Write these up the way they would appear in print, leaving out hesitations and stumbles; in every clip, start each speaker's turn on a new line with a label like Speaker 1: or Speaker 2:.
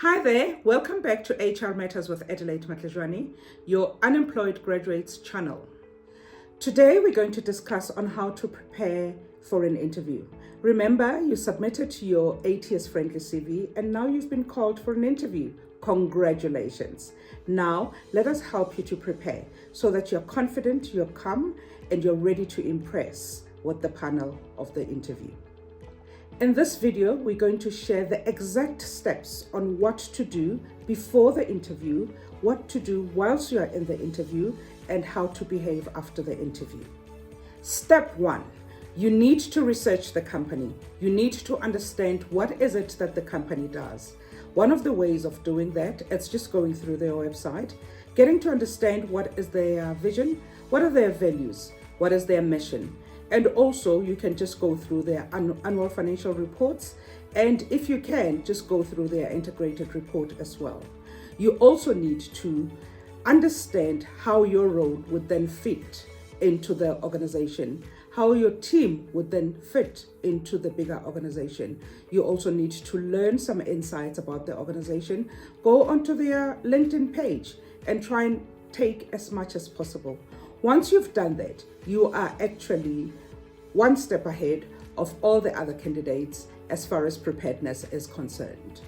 Speaker 1: Hi there, welcome back to HR Matters with Adelaide Matlajwane, your unemployed graduates channel. Today we're going to discuss on how to prepare for an interview. Remember, you submitted your ATS friendly CV and now you've been called for an interview. Congratulations. Now let us help you to prepare so that you're confident, you're calm, and you're ready to impress with the panel of the interview. In this video, we're going to share the exact steps on what to do before the interview, what to do whilst you are in the interview, and how to behave after the interview. Step 1, you need to research the company. You need to understand what is it that the company does. One of the ways of doing that is just going through their website, getting to understand what is their vision, what are their values, what is their mission. And also you can just go through their annual financial reports, and if you can, just go through their integrated report as well. You also need to understand how your role would then fit into the organization, how your team would then fit into the bigger organization. You also need to learn some insights about the organization. Go onto their LinkedIn page and try and take as much as possible. Once you've done that, you are actually one step ahead of all the other candidates as far as preparedness is concerned.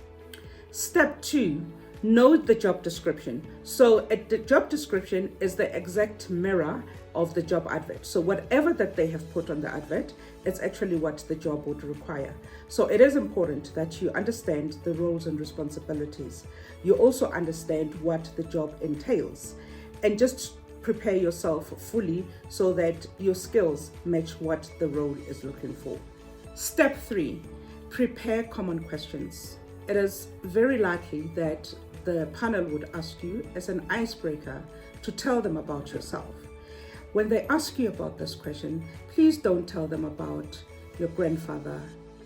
Speaker 1: Step 2, know the job description. So the job description is the exact mirror of the job advert. So whatever that they have put on the advert, it's actually what the job would require. So it is important that you understand the roles and responsibilities. You also understand what the job entails, and just prepare yourself fully so that your skills match what the role is looking for. Step 3, prepare common questions. It is very likely that the panel would ask you as an icebreaker to tell them about yourself. When they ask you about this question, please don't tell them about your grandfather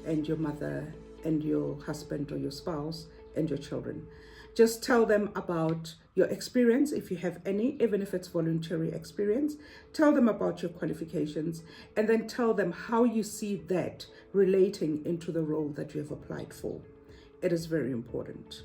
Speaker 1: and your mother and your husband or your spouse and your children. Just tell them about your experience, if you have any, even if it's voluntary experience. Tell them about your qualifications, and then tell them how you see that relating into the role that you have applied for. It is very important.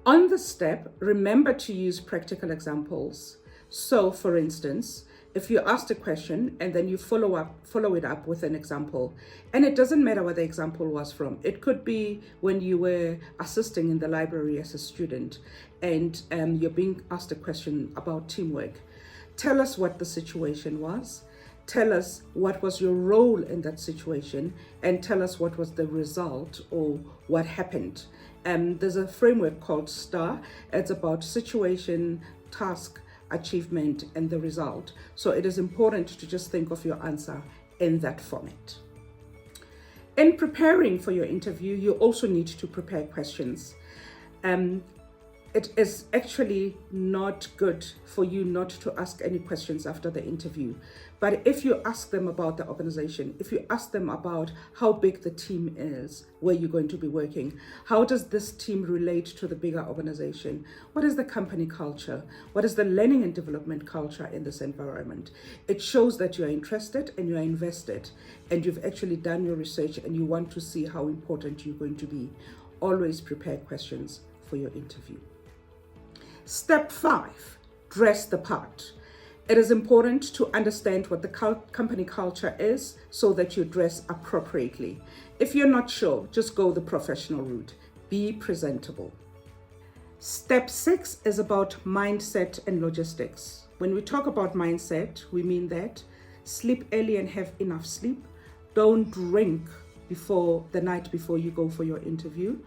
Speaker 1: On the step, remember to use practical examples. So, for instance, if you asked a question and then you follow it up with an example, and it doesn't matter where the example was from. It could be when you were assisting in the library as a student and you're being asked a question about teamwork. Tell us what the situation was. Tell us what was your role in that situation, and tell us what was the result or what happened. There's a framework called STAR. It's about situation, task, achievement, and the result. So it is important to just think of your answer in that format. In preparing for your interview, you also need to prepare questions. It is actually not good for you not to ask any questions after the interview. But if you ask them about the organization, if you ask them about how big the team is, where you're going to be working, how does this team relate to the bigger organization? What is the company culture? What is the learning and development culture in this environment? It shows that you are interested and you are invested, and you've actually done your research and you want to see how important you're going to be. Always prepare questions for your interview. Step 5, dress the part. It is important to understand what the company culture is so that you dress appropriately. If you're not sure, just go the professional route. Be presentable. Step 6 is about mindset and logistics. When we talk about mindset, we mean that sleep early and have enough sleep. Don't drink before the night before you go for your interview.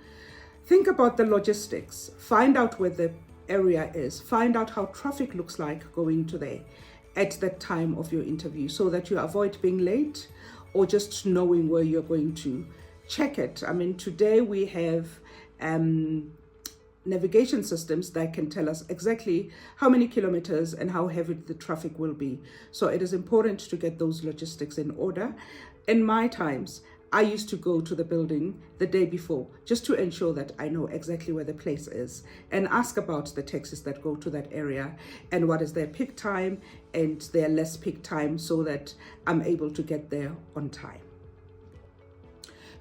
Speaker 1: Think about the logistics. Find out where the area is. Find out how traffic looks like going to there at that time of your interview so that you avoid being late or just knowing where you're going to. Check it. I mean, today we have navigation systems that can tell us exactly how many kilometers and how heavy the traffic will be. So it is important to get those logistics in order. In my times, I used to go to the building the day before just to ensure that I know exactly where the place is and ask about the taxis that go to that area and what is their peak time and their less peak time so that I'm able to get there on time.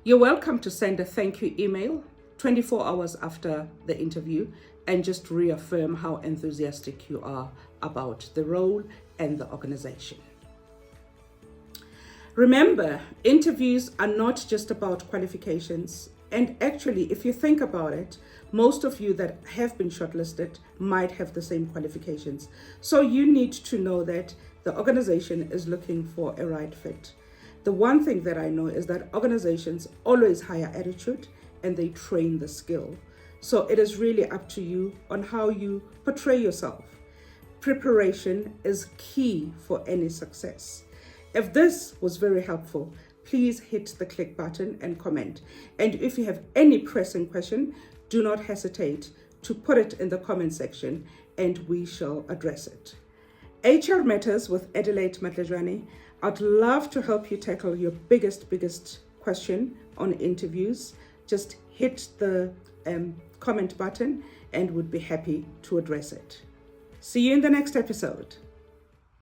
Speaker 1: You're welcome to send a thank you email 24 hours after the interview and just reaffirm how enthusiastic you are about the role and the organization. Remember, interviews are not just about qualifications. And actually, if you think about it, most of you that have been shortlisted might have the same qualifications. So you need to know that the organization is looking for a right fit. The one thing that I know is that organizations always hire attitude and they train the skill. So it is really up to you on how you portray yourself. Preparation is key for any success. If this was very helpful, please hit the click button and comment. And if you have any pressing question, do not hesitate to put it in the comment section and we shall address it. HR Matters with Adelaide Matlejwane. I'd love to help you tackle your biggest question on interviews. Just hit the comment button and would be happy to address it. See you in the next episode.